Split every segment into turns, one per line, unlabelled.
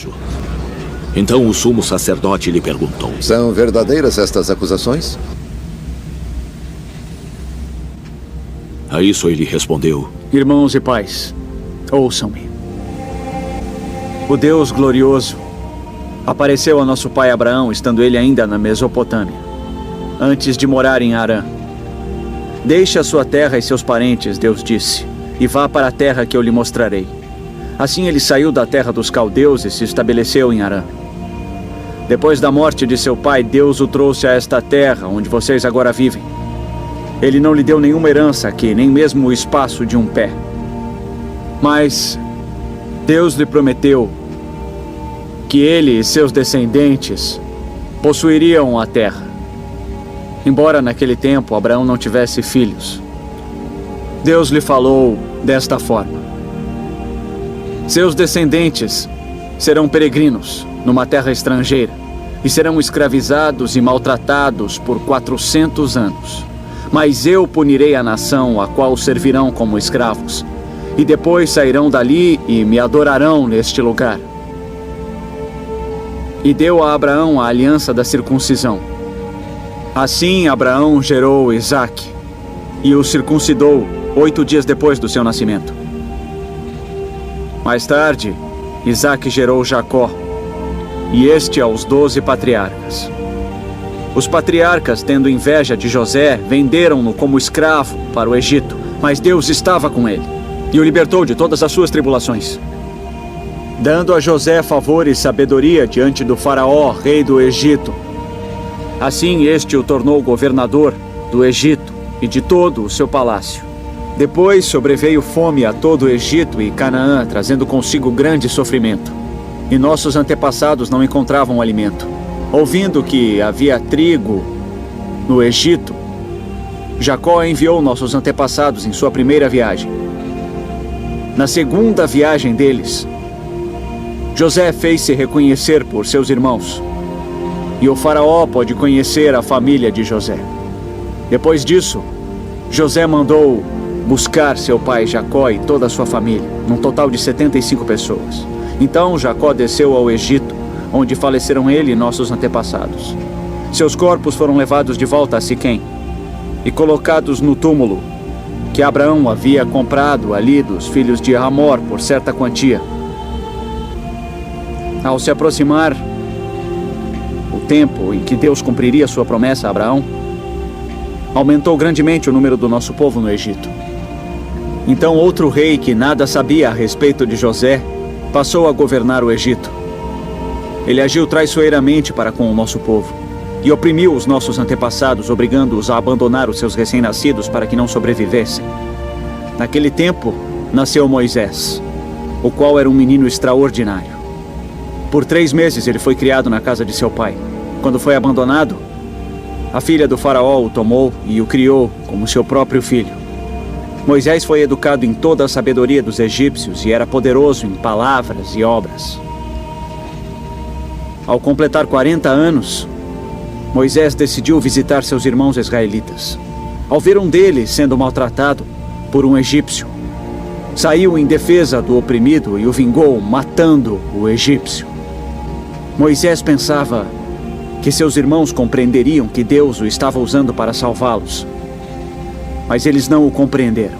mentiroso. Então o sumo sacerdote lhe perguntou:
São verdadeiras estas acusações?
A isso ele respondeu:
Irmãos e pais, ouçam-me. O Deus glorioso apareceu a nosso pai Abraão, estando ele ainda na Mesopotâmia, antes de morar em Harã. Deixe a sua terra e seus parentes, Deus disse, e vá para a terra que eu lhe mostrarei. Assim ele saiu da terra dos caldeus e se estabeleceu em Harã. Depois da morte de seu pai, Deus o trouxe a esta terra, onde vocês agora vivem. Ele não lhe deu nenhuma herança aqui, nem mesmo o espaço de um pé. Mas Deus lhe prometeu que ele e seus descendentes possuiriam a terra. Embora naquele tempo Abraão não tivesse filhos, Deus lhe falou desta forma: seus descendentes serão peregrinos numa terra estrangeira e serão escravizados e maltratados por 400 anos. Mas eu punirei a nação a qual servirão como escravos, e depois sairão dali e me adorarão neste lugar. E deu a Abraão a aliança da circuncisão. Assim Abraão gerou Isaque e o circuncidou 8 dias depois do seu nascimento. Mais tarde, Isaque gerou Jacó, e este aos 12 patriarcas. Os patriarcas, tendo inveja de José, venderam-no como escravo para o Egito, mas Deus estava com ele e o libertou de todas as suas tribulações, dando a José favor e sabedoria diante do faraó, rei do Egito. Assim este o tornou governador do Egito e de todo o seu palácio. Depois sobreveio fome a todo o Egito e Canaã, trazendo consigo grande sofrimento. E nossos antepassados não encontravam alimento. Ouvindo que havia trigo no Egito, Jacó enviou nossos antepassados em sua primeira viagem. Na segunda viagem deles, José fez-se reconhecer por seus irmãos, e o faraó pôde conhecer a família de José. Depois disso, José mandou buscar seu pai Jacó e toda a sua família, num total de 75 pessoas. Então Jacó desceu ao Egito, onde faleceram ele e nossos antepassados. Seus corpos foram levados de volta a Siquém e colocados no túmulo que Abraão havia comprado ali dos filhos de Hamor por certa quantia. Ao se aproximar o tempo em que Deus cumpriria sua promessa a Abraão, aumentou grandemente o número do nosso povo no Egito. Então outro rei que nada sabia a respeito de José passou a governar o Egito. Ele agiu traiçoeiramente para com o nosso povo e oprimiu os nossos antepassados, obrigando-os a abandonar os seus recém-nascidos para que não sobrevivessem. Naquele tempo, nasceu Moisés, o qual era um menino extraordinário. Por 3 meses ele foi criado na casa de seu pai. Quando foi abandonado, a filha do faraó o tomou e o criou como seu próprio filho. Moisés foi educado em toda a sabedoria dos egípcios e era poderoso em palavras e obras. Ao completar 40 anos, Moisés decidiu visitar seus irmãos israelitas. Ao ver um deles sendo maltratado por um egípcio, saiu em defesa do oprimido e o vingou, matando o egípcio. Moisés pensava que seus irmãos compreenderiam que Deus o estava usando para salvá-los, mas eles não o compreenderam.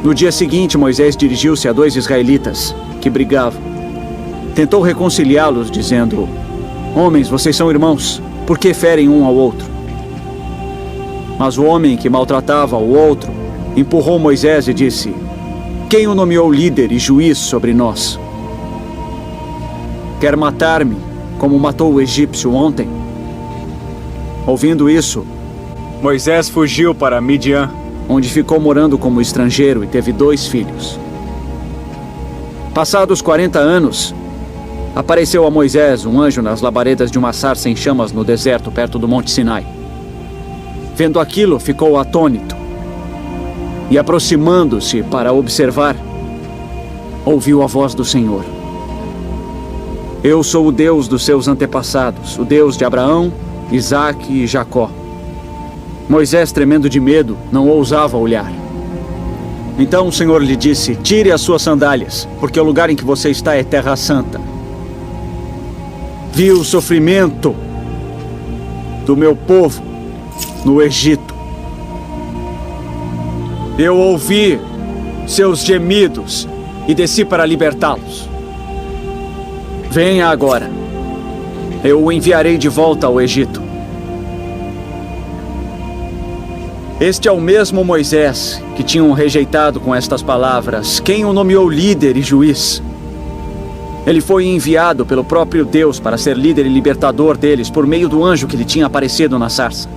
No dia seguinte, Moisés dirigiu-se a 2 israelitas que brigavam. Tentou reconciliá-los, dizendo: Homens, vocês são irmãos, por que ferem um ao outro? Mas o homem que maltratava o outro empurrou Moisés e disse: Quem o nomeou líder e juiz sobre nós? Quer matar-me, como matou o egípcio ontem? Ouvindo isso, Moisés fugiu para Midian, onde ficou morando como estrangeiro e teve 2 filhos. Passados 40 anos, apareceu a Moisés um anjo nas labaredas de uma sarça em chamas no deserto, perto do Monte Sinai. Vendo aquilo, ficou atônito e, aproximando-se para observar, ouviu a voz do Senhor: Eu sou o Deus dos seus antepassados, o Deus de Abraão, Isaque e Jacó. Moisés, tremendo de medo, não ousava olhar. Então o Senhor lhe disse: tire as suas sandálias, porque o lugar em que você está é terra santa. Vi o sofrimento do meu povo no Egito. Eu ouvi seus gemidos e desci para libertá-los. Venha agora. Eu o enviarei de volta ao Egito. Este é o mesmo Moisés que tinham rejeitado com estas palavras, quem o nomeou líder e juiz. Ele foi enviado pelo próprio Deus para ser líder e libertador deles por meio do anjo que lhe tinha aparecido na sarça.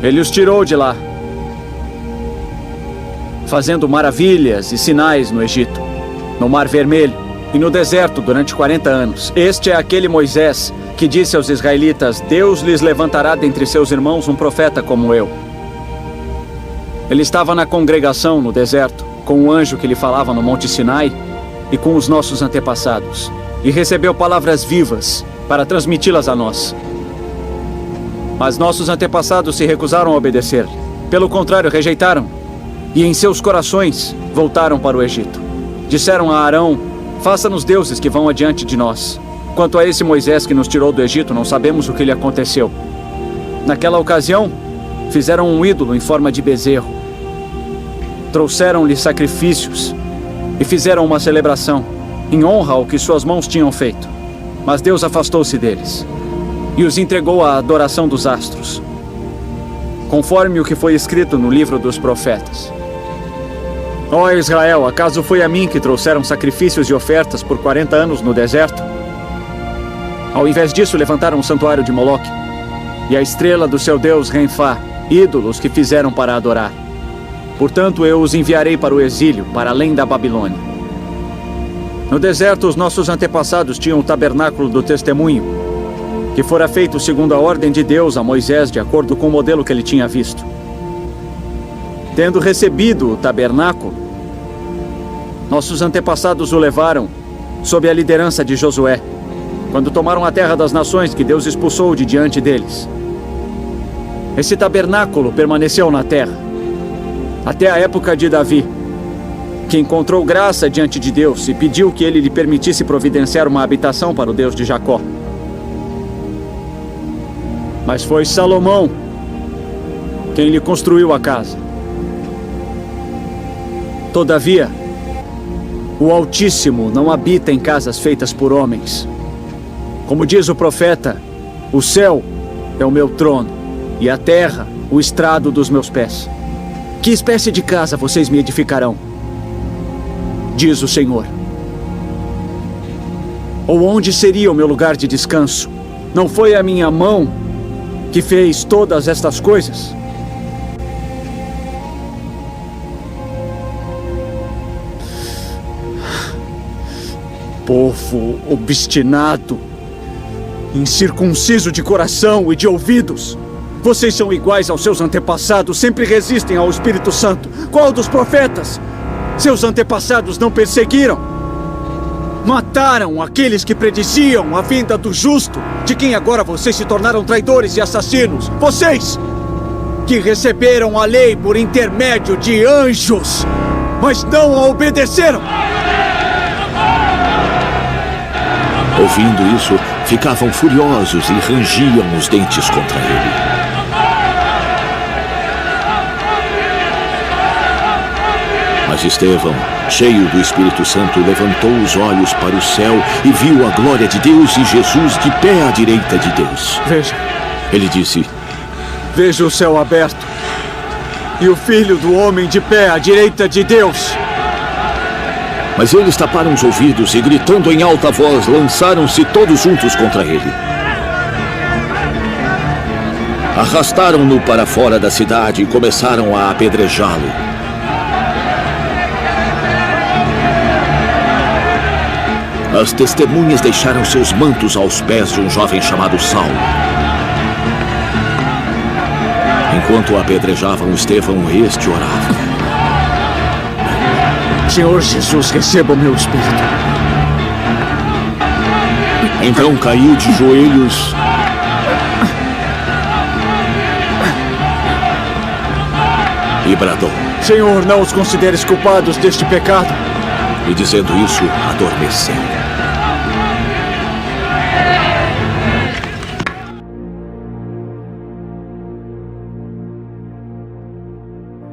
Ele os tirou de lá, fazendo maravilhas e sinais no Egito, no Mar Vermelho e no deserto durante 40 anos. Este é aquele Moisés que disse aos israelitas: Deus lhes levantará dentre seus irmãos um profeta como eu. Ele estava na congregação no deserto, com o anjo que lhe falava no Monte Sinai e com os nossos antepassados, e recebeu palavras vivas para transmiti-las a nós. Mas nossos antepassados se recusaram a obedecer. Pelo contrário, rejeitaram, e em seus corações voltaram para o Egito. Disseram a Arão: faça-nos deuses que vão adiante de nós. Quanto a esse Moisés que nos tirou do Egito, não sabemos o que lhe aconteceu. Naquela ocasião, fizeram um ídolo em forma de bezerro. Trouxeram-lhe sacrifícios e fizeram uma celebração, em honra ao que suas mãos tinham feito. Mas Deus afastou-se deles e os entregou à adoração dos astros, conforme o que foi escrito no livro dos profetas. Ó Israel, acaso foi a mim que trouxeram sacrifícios e ofertas por 40 anos no deserto? Ao invés disso, levantaram o santuário de Moloque e a estrela do seu deus Renfá, ídolos que fizeram para adorar. Portanto, eu os enviarei para o exílio, para além da Babilônia. No deserto, os nossos antepassados tinham o tabernáculo do testemunho, que fora feito segundo a ordem de Deus a Moisés, de acordo com o modelo que ele tinha visto. Tendo recebido o tabernáculo, nossos antepassados o levaram sob a liderança de Josué, quando tomaram a terra das nações que Deus expulsou de diante deles. Esse tabernáculo permaneceu na terra até a época de Davi, que encontrou graça diante de Deus e pediu que ele lhe permitisse providenciar uma habitação para o Deus de Jacó. Mas foi Salomão quem lhe construiu a casa. Todavia, o Altíssimo não habita em casas feitas por homens. Como diz o profeta: o céu é o meu trono e a terra o estrado dos meus pés. Que espécie de casa vocês me edificarão? Diz o Senhor. Ou onde seria o meu lugar de descanso? Não foi a minha mão que fez todas estas coisas? Povo obstinado, incircunciso de coração e de ouvidos. Vocês são iguais aos seus antepassados, sempre resistem ao Espírito Santo. Qual dos profetas seus antepassados não perseguiram? Mataram aqueles que prediziam a vinda do justo, de quem agora vocês se tornaram traidores e assassinos. Vocês que receberam a lei por intermédio de anjos, mas não a obedeceram.
Ouvindo isso, ficavam furiosos e rangiam os dentes contra ele. Mas Estevão, cheio do Espírito Santo, levantou os olhos para o céu e viu a glória de Deus e Jesus de pé à direita de Deus.
Veja.
Ele disse:
veja o céu aberto e o Filho do Homem de pé à direita de Deus.
Mas eles taparam os ouvidos e, gritando em alta voz, lançaram-se todos juntos contra ele. Arrastaram-no para fora da cidade e começaram a apedrejá-lo. As testemunhas deixaram seus mantos aos pés de um jovem chamado Saulo. Enquanto o apedrejavam Estevão, este orava:
Senhor Jesus, receba o meu espírito.
Então caiu de joelhos e bradou.
Senhor, não os consideres culpados deste pecado.
E dizendo isso, adormeceu.